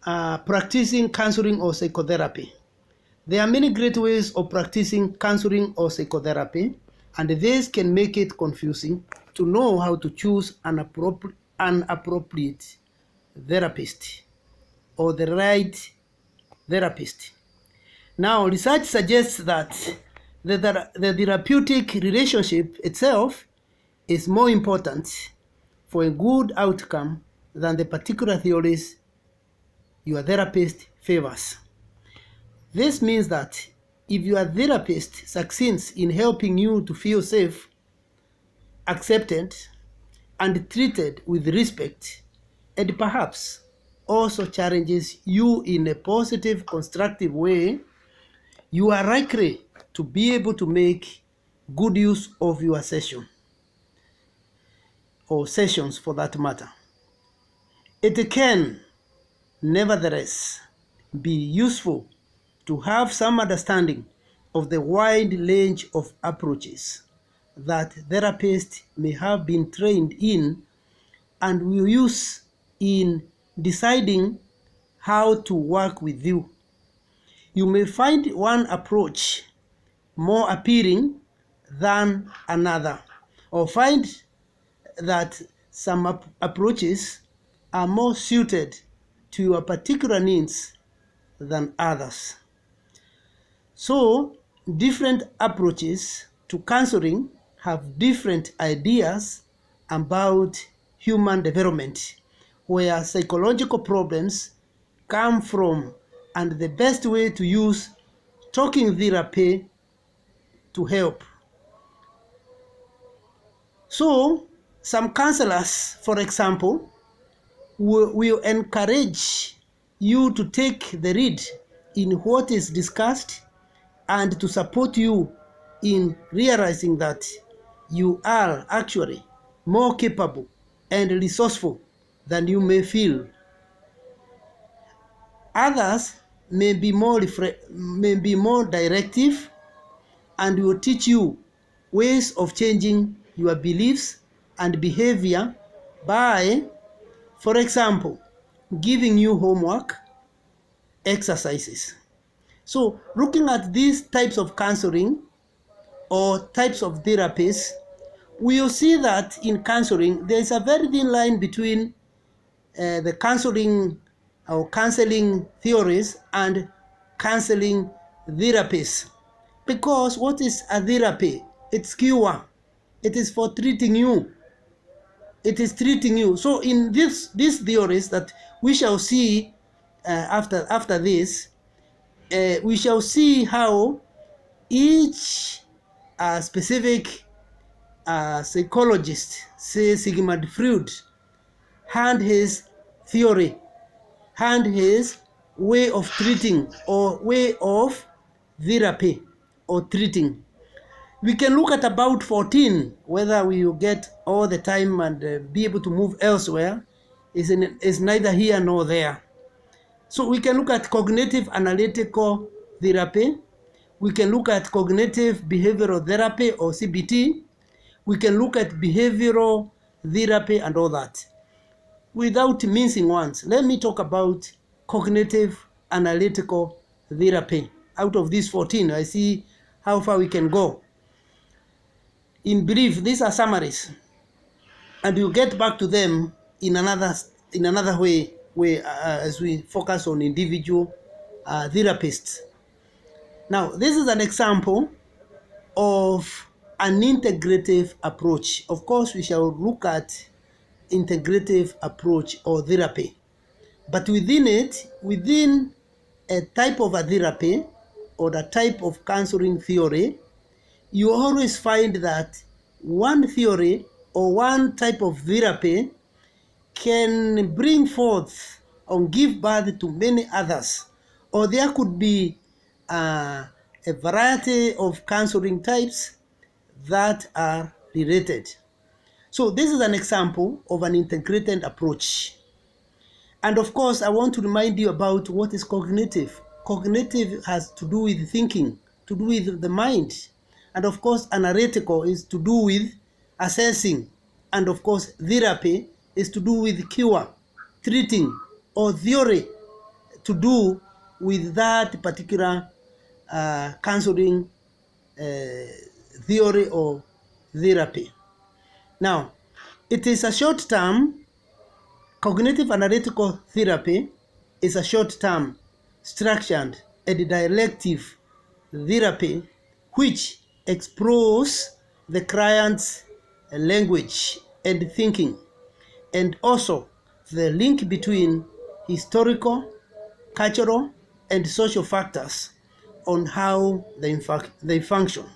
practicing counseling or psychotherapy. There are many great ways of practicing counseling or psychotherapy, and this can make it confusing to know how to choose an appropriate therapist or the right therapist. Now, research suggests that the therapeutic relationship itself is more important for a good outcome than the particular theories your therapist favors. This means that if your therapist succeeds in helping you to feel safe, accepted, and treated with respect, and perhaps also challenges you in a positive, constructive way, you are likely to be able to make good use of your session, or sessions for that matter. It can, nevertheless, be useful to have some understanding of the wide range of approaches that therapists may have been trained in and will use in deciding how to work with you. You may find one approach more appealing than another, or find that some approaches are more suited to your particular needs than others. So, different approaches to counseling have different ideas about human development, where psychological problems come from, and the best way to use talking therapy to help. So, some counselors, for example, will encourage you to take the lead in what is discussed and to support you in realizing that you are actually more capable and resourceful than you may feel. Others may be more directive and will teach you ways of changing your beliefs and behavior by, for example, giving you homework, exercises. So, looking at these types of counseling or types of therapies, we will see that in counseling, there is a very thin line between the counseling or counseling theories and counseling therapies. Because what is a therapy? It's cure. It is for treating you. It is treating you. So in these theories that we shall see after this, we shall see how each specific psychologist, say Sigmund Freud, had his theory, had his way of treating or way of therapy or treating. We can look at about 14, whether we will get all the time and be able to move elsewhere is neither here nor there. So we can look at cognitive analytical therapy. We can look at cognitive behavioral therapy or CBT. We can look at behavioral therapy and all that. Without mincing words, let me talk about cognitive analytical therapy. Out of these 14, I see how far we can go. In brief, these are summaries, and we'll get back to them in another way as we focus on individual therapists. Now, this is an example of an integrative approach. Of course, we shall look at integrative approach or therapy, but within a type of a therapy or the type of counseling theory, you always find that one theory or one type of therapy can bring forth or give birth to many others, or there could be a variety of counseling types that are related. So this is an example of an integrated approach. And of course, I want to remind you about what is cognitive. Cognitive has to do with thinking, to do with the mind. And of course, analytical is to do with assessing. And of course, therapy is to do with cure, treating, or theory, to do with that particular counseling theory or therapy. Now, it is a short-term cognitive analytical therapy is a short-term, structured, and directive therapy which explores the client's language and thinking, and also the link between historical, cultural, and social factors on how they function.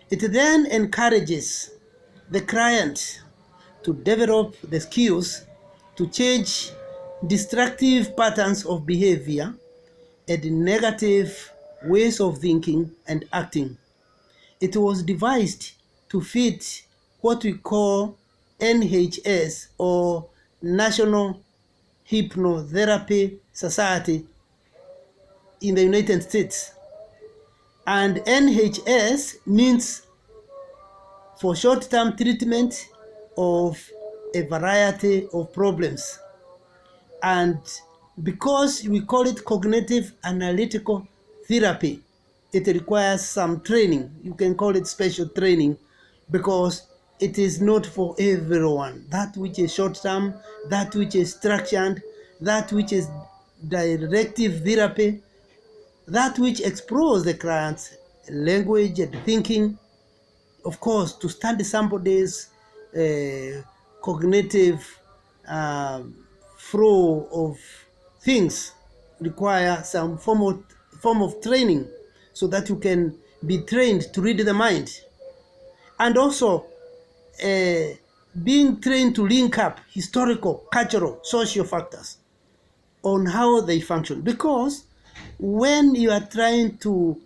It then encourages the client to develop the skills to change destructive patterns of behavior and negative ways of thinking and acting. It was devised to fit what we call NHS, or National Hypnotherapy Society in the United States. And NHS means for short-term treatment of a variety of problems. And because we call it cognitive analytical therapy, it requires some training. You can call it special training because it is not for everyone. That which is short-term, that which is structured, that which is directive therapy, that which explores the client's language and thinking. Of course, to study somebody's cognitive flow of things require some form of training so that you can be trained to read the mind. And also being trained to link up historical, cultural, social factors on how they function. Because when you are trying to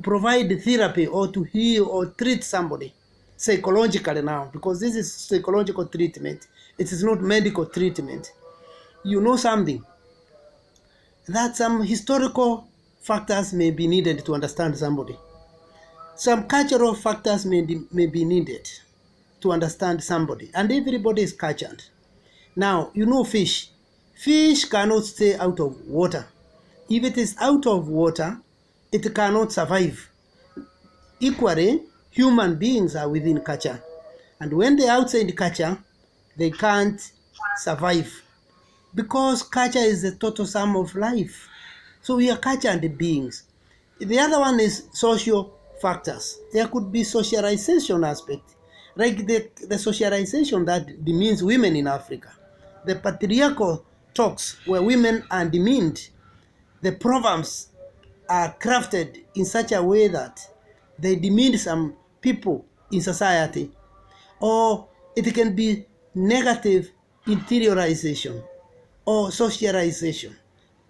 provide therapy or to heal or treat somebody psychologically now, because this is psychological treatment, it is not medical treatment, you know something, that some historical factors may be needed to understand somebody. Some cultural factors may be needed to understand somebody, and everybody is cultured. Now, you know fish. Fish cannot stay out of water. If it is out of water, it cannot survive. Equally, human beings are within culture. And when they're outside culture, they can't survive. Because culture is the total sum of life. So we are cultured beings. The other one is social factors. There could be socialization aspect, like the socialization that demeans women in Africa. The patriarchal talks where women are demeaned. The proverbs are crafted in such a way that they demean some people in society. Or it can be negative interiorization or socialization,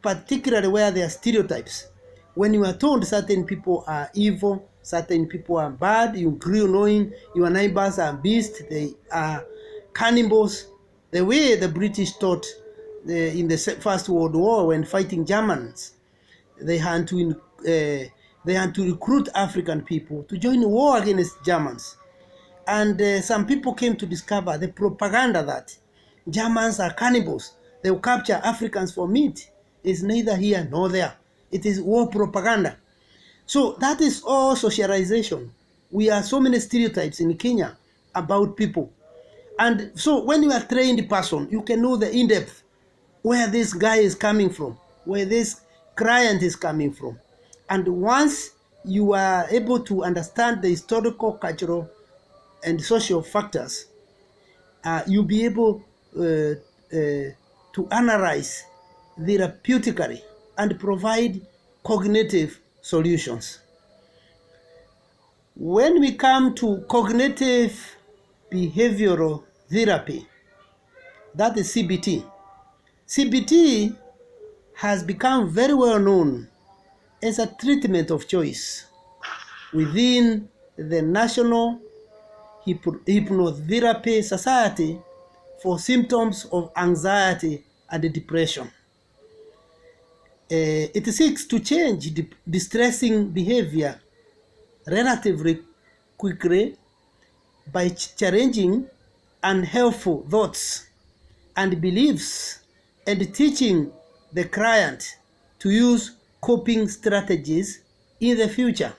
particularly where there are stereotypes. When you are told certain people are evil, certain people are bad, you grew knowing your neighbors are beasts, they are cannibals. The way the British taught in the First World War when fighting Germans, they had to recruit African people to join the war against Germans. And some people came to discover the propaganda that Germans are cannibals. They will capture Africans for meat. It's neither here nor there. It is war propaganda. So that is all socialization. We have so many stereotypes in Kenya about people. And so when you are a trained person, you can know the in-depth where this guy is coming from, where this client is coming from. And once you are able to understand the historical, cultural, and social factors, you'll be able to analyze therapeutically and provide cognitive solutions. When we come to cognitive behavioral therapy, that is CBT. CBT has become very well known as a treatment of choice within the National Hypnotherapy Society for symptoms of anxiety and depression. It seeks to change distressing behavior relatively quickly by challenging unhelpful thoughts and beliefs and teaching the client to use coping strategies in the future.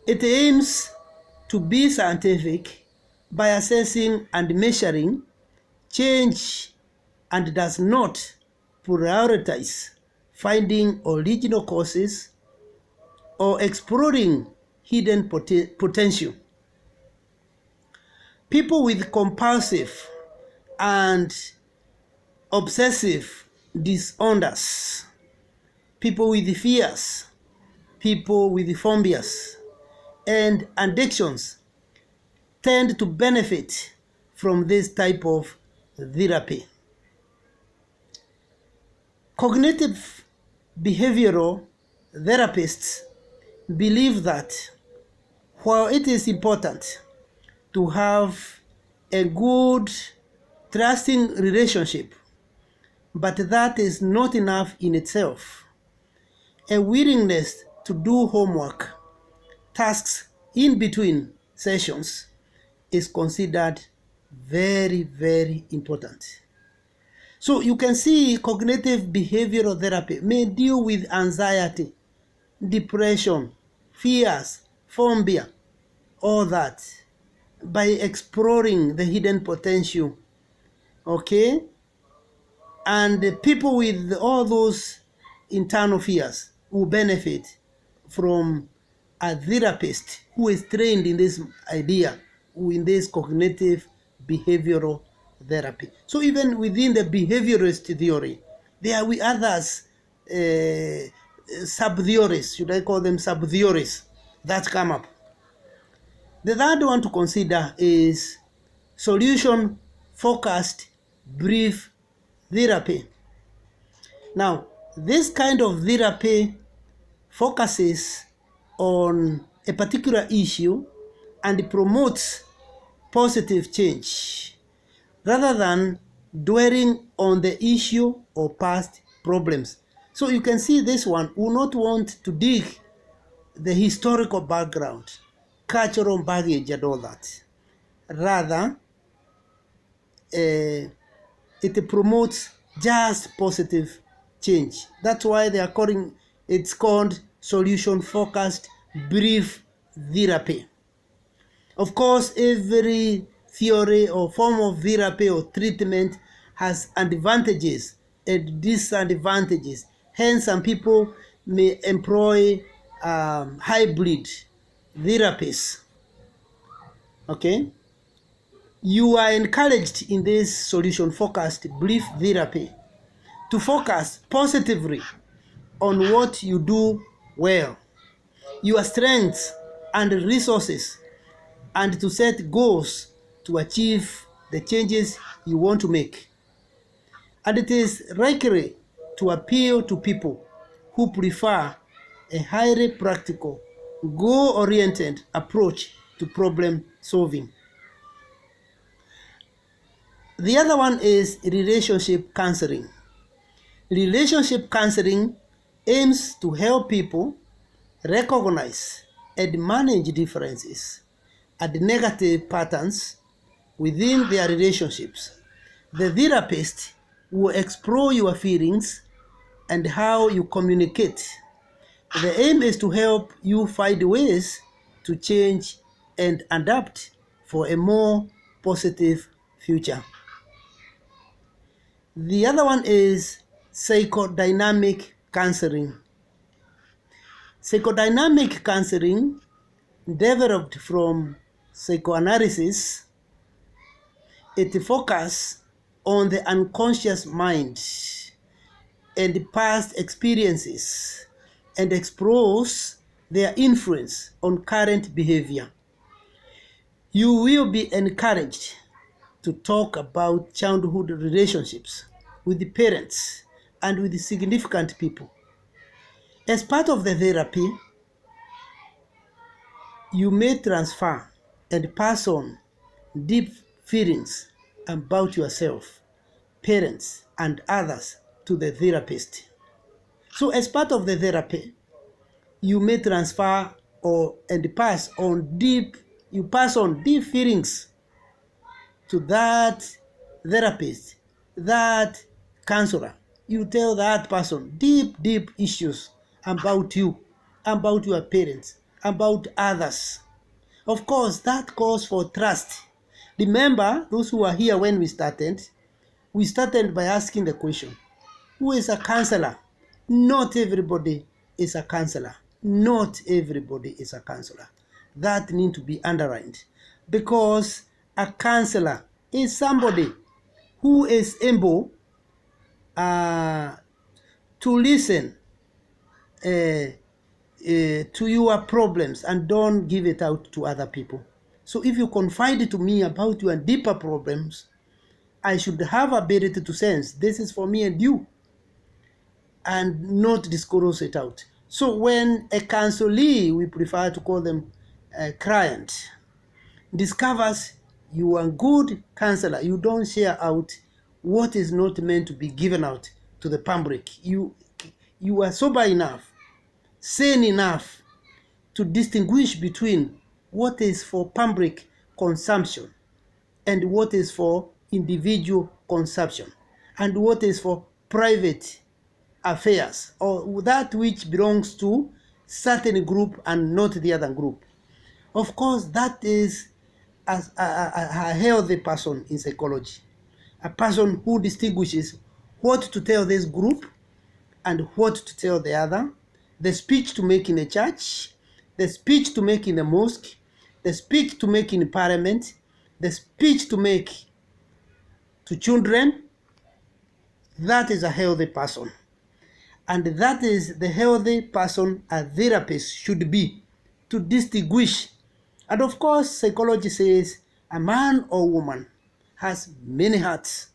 It aims to be scientific by assessing and measuring change and does not prioritize finding original causes or exploring hidden potential. People with compulsive and obsessive disorders, people with fears, people with phobias, and addictions tend to benefit from this type of therapy. Cognitive behavioral therapists believe that while it is important to have a good, trusting relationship, but that is not enough in itself. A willingness to do homework, tasks in between sessions is considered very, very important. So you can see cognitive behavioral therapy may deal with anxiety, depression, fears, phobia, all that by exploring the hidden potential, okay? And the people with all those internal fears will benefit from a therapist who is trained in this idea, in this cognitive behavioral therapy. So even within the behaviorist theory, there are others, sub-theories, should I call them sub-theories, that come up. The third one to consider is solution-focused brief therapy. Now, this kind of therapy focuses on a particular issue and promotes positive change rather than dwelling on the issue or past problems. So you can see this one will not want to dig the historical background, cultural baggage and all that. Rather, it promotes just positive change. That's why they are calling it's called solution-focused brief therapy. Of course, every theory or form of therapy or treatment has advantages and disadvantages. Hence, some people may employ hybrid therapies. Okay? You are encouraged in this solution-focused brief therapy to focus positively on what you do well, your strengths and resources, and to set goals to achieve the changes you want to make. And it is likely to appeal to people who prefer a highly practical, goal-oriented approach to problem solving. The other one is relationship counseling. Relationship counseling aims to help people recognize and manage differences and negative patterns within their relationships. The therapist will explore your feelings and how you communicate. The aim is to help you find ways to change and adapt for a more positive future. The other one is psychodynamic counseling. Psychodynamic counseling, developed from psychoanalysis, it focuses on the unconscious mind and past experiences and explores their influence on current behavior. You will be encouraged to talk about childhood relationships with the parents and with the significant people. As part of the therapy, you may transfer and pass on deep feelings about yourself, parents, and others to the therapist. So as part of the therapy, you may transfer and pass on deep feelings to that therapist, that counselor, You tell that person deep issues about you, about your parents, about others. Of course, that calls for trust. Remember, those who are here when we started by asking the question, who is a counselor? Not everybody is a counselor. Not everybody is a counselor. That needs to be underlined, because a counselor is somebody who is able to listen to your problems and don't give it out to other people. So if you confide to me about your deeper problems, I should have ability to sense this is for me and you, and not disclose it out. So when a counselee, we prefer to call them a client, discovers you are a good counselor, you don't share out what is not meant to be given out to the public. You are sober enough, sane enough to distinguish between what is for public consumption and what is for individual consumption, and what is for private affairs, or that which belongs to certain group and not the other group. Of course, that is a healthy person in psychology, a person who distinguishes what to tell this group and what to tell the other, the speech to make in a church, the speech to make in a mosque, the speech to make in parliament, the speech to make to children. That is a healthy person. And that is the healthy person a therapist should be, to distinguish. And of course, psychology says a man or woman has many hearts.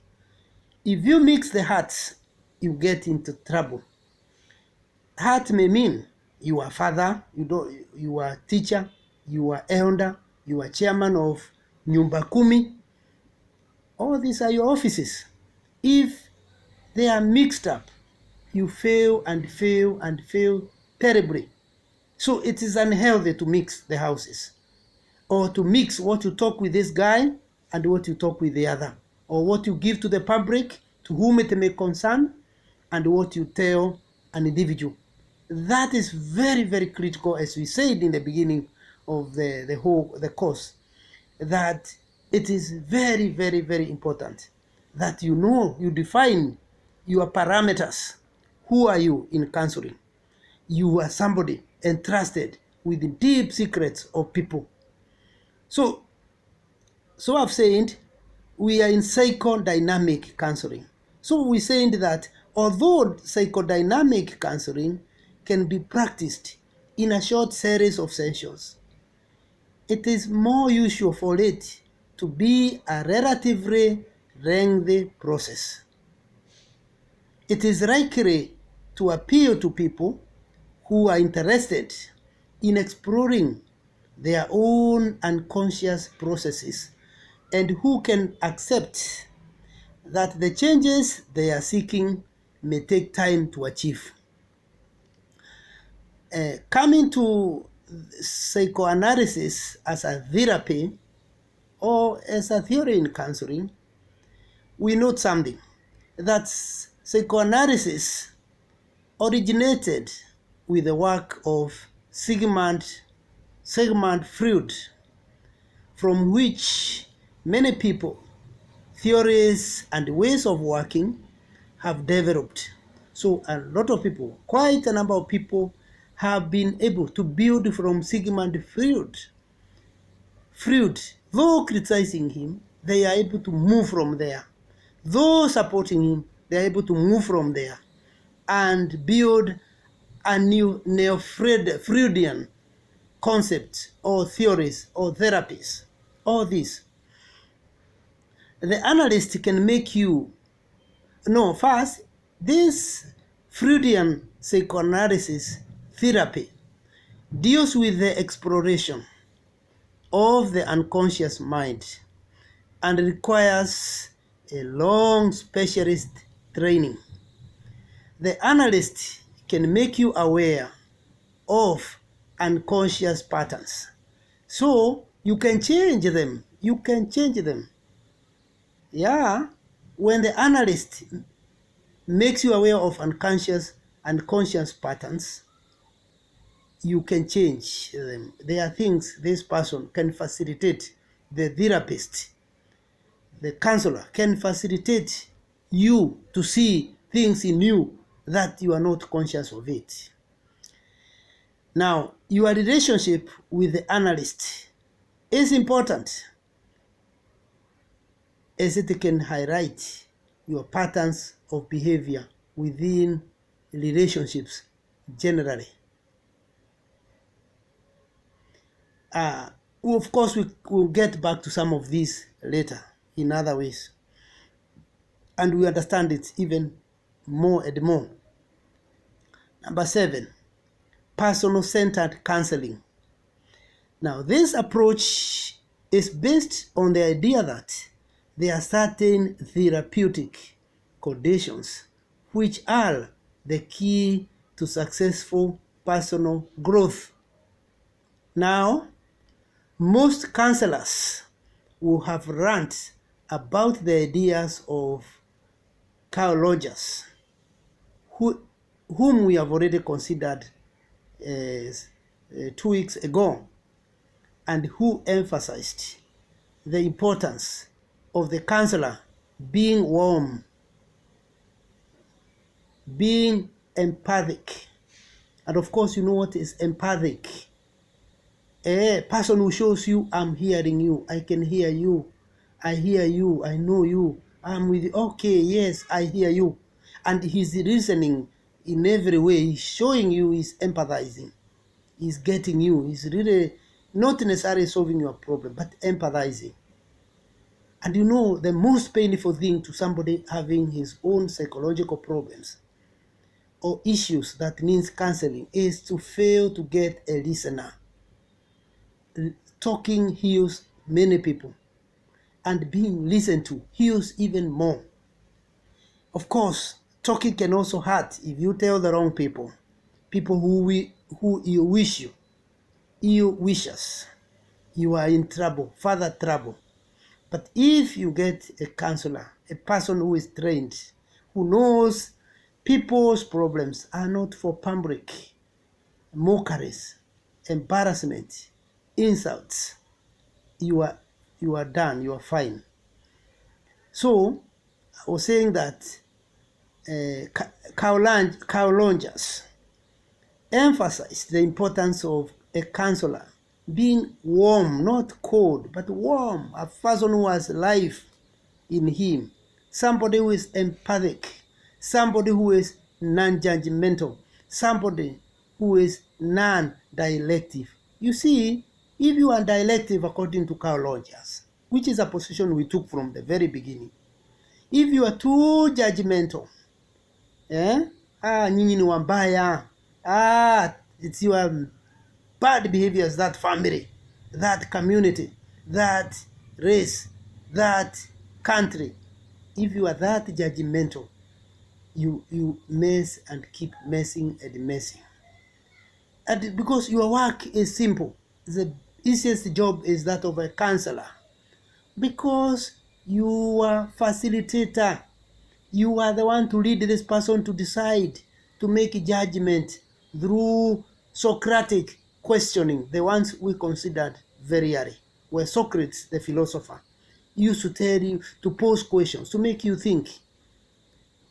If you mix the hearts, you get into trouble. Heart may mean you are father, you are teacher, you are elder, you are chairman of Nyumba Kumi. All these are your offices. If they are mixed up, you fail and fail and fail terribly. So it is unhealthy to mix the houses, or to mix what you talk with this guy and what you talk with the other, or what you give to the public, to whom it may concern, and what you tell an individual. That is very critical, as we said in the beginning of the course, that it is very important that you define your parameters. Who are you in counseling? You are somebody entrusted with the deep secrets of people. So I've said we are in psychodynamic counseling. So we're saying that although psychodynamic counseling can be practiced in a short series of sessions, it is more usual for it to be a relatively lengthy process. It is likely to appeal to people who are interested in exploring their own unconscious processes, and who can accept that the changes they are seeking may take time to achieve. Coming to psychoanalysis as a therapy or as a theory in counseling, we note something, that psychoanalysis originated with the work of Sigmund Freud, from which many people, theories and ways of working have developed. So a lot of people, quite a number of people, have been able to build from Sigmund Freud. Though criticizing him, they are able to move from there. Though supporting him, they are able to move from there and build a new neo-Freudian concepts or theories or therapies. All this. The analyst can make you know first, this Freudian psychoanalysis therapy deals with the exploration of the unconscious mind and requires a long specialist training. The analyst can make you aware of unconscious patterns, so you can change them. Yeah, when the analyst makes you aware of unconscious and conscious patterns. You can change them. There are things this person can facilitate. The therapist, the counselor can facilitate you to see things in you that you are not conscious of it. Now, your relationship with the analyst is important, as it can highlight your patterns of behavior within relationships generally. Of course, we will get back to some of these later in other ways, and we understand it even more and more. Number 7, personal-centered counseling. Now, this approach is based on the idea that there are certain therapeutic conditions which are the key to successful personal growth. Now, most counselors will have rant about the ideas of Carl Rogers, whom we have already considered 2 weeks ago, and who emphasized the importance of the counselor being warm, being empathic. And of course, you know what is empathic? A person who shows you, I'm hearing you, I can hear you, I hear you, I know you, I'm with you, okay, yes, I hear you. And he's listening in every way, he's showing you, he's empathizing, he's getting you, he's really not necessarily solving your problem, but empathizing. And you know, the most painful thing to somebody having his own psychological problems or issues that needs counseling is to fail to get a listener. Talking heals many people, and being listened to heals even more. Of course, talking can also hurt if you tell the wrong people who you wish you wishes you are in trouble, further trouble. But if you get a counselor, a person who is trained, who knows people's problems are not for public mockeries, embarrassment, insults, you are done, you are fine. So I was saying that Carl Rogers emphasized the importance of a counselor being warm, not cold, but warm, a person who has life in him, somebody who is empathic, somebody who is non-judgmental, somebody who is non-dialective. You see, if you are dialective according to Carl Rogers, which is a position we took from the very beginning, if you are too judgmental, nyinyi ni wambaya, it's your bad behaviors, that family, that community, that race, that country. If you are that judgmental, you mess and keep messing and messing. And because your work is simple, the easiest job is that of a counselor, because you are facilitator. You are the one to lead this person to decide, to make a judgment through Socratic questioning, the ones we considered very early, where Socrates, the philosopher, used to tell you to pose questions, to make you think,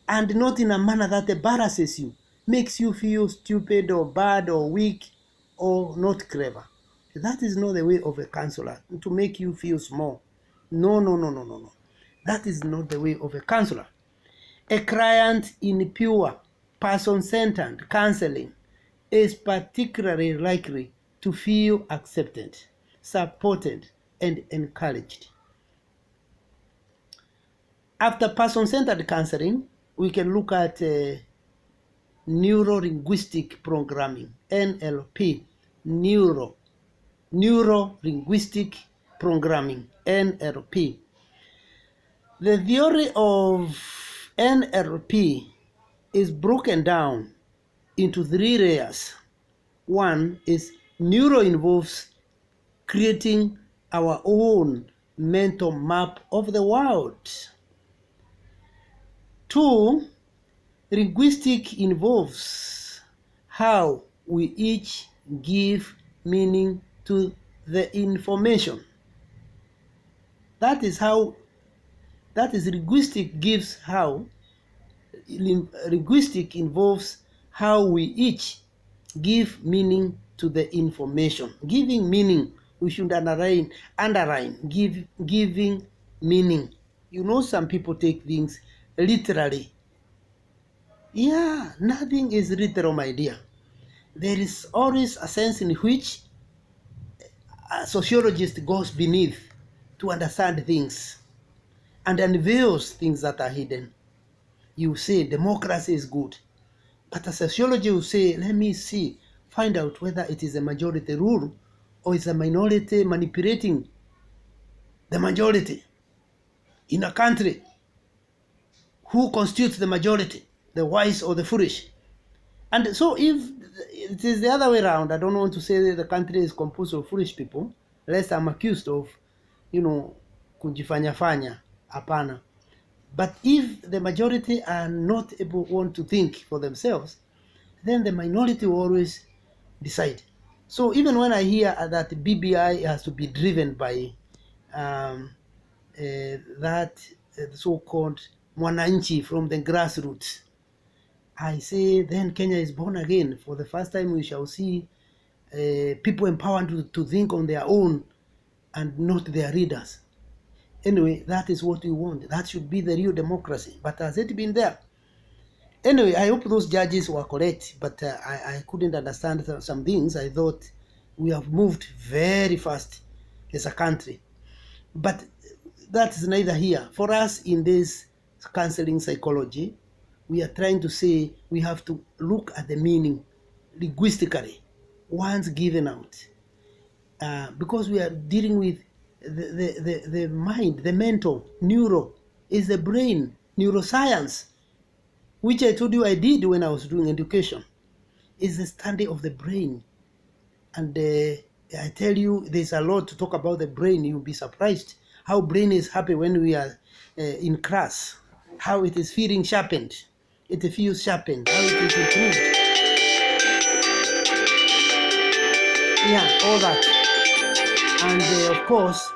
and not in a manner that embarrasses you, makes you feel stupid or bad or weak or not clever. That is not the way of a counselor, to make you feel small. No. That is not the way of a counselor. A client in pure, person-centered counseling is particularly likely to feel accepted, supported, and encouraged. After person-centered counseling, we can look at neuro-linguistic programming, NLP, neuro-linguistic programming, NLP. The theory of NLP is broken down into 3 layers. One is neuro involves creating our own mental map of the world. 2 Linguistic involves how we each give meaning to the information. That is linguistic gives how. Linguistic involves how we each give meaning to the information. Giving meaning, we should underline, giving meaning. You know, some people take things literally. Yeah, nothing is literal, my dear. There is always a sense in which a sociologist goes beneath to understand things and unveils things that are hidden. You say democracy is good, but a sociology will say, let me find out whether it is a majority rule or it's a minority manipulating the majority in a country. Who constitutes the majority, the wise or the foolish? And so if it is the other way around, I don't want to say that the country is composed of foolish people, lest I'm accused of, kujifanya fanya, hapana. But if the majority are not want to think for themselves, then the minority will always decide. So even when I hear that BBI has to be driven by that so-called mwananchi from the grassroots, I say then Kenya is born again. For the first time we shall see people empowered to think on their own and not their leaders. Anyway, that is what we want. That should be the real democracy. But has it been there? Anyway, I hope those judges were correct, but I couldn't understand some things. I thought we have moved very fast as a country. But that is neither here. For us in this counseling psychology, we are trying to say we have to look at the meaning linguistically once given out. Because we are dealing with the mind, the mental, neuro, is the brain, neuroscience, which I told you I did when I was doing education, is the study of the brain. And I tell you, there's a lot to talk about the brain. You'll be surprised how brain is happy when we are in class, how it is feeling sharpened, it feels sharpened, how it is improved. Yeah, all that. And of course,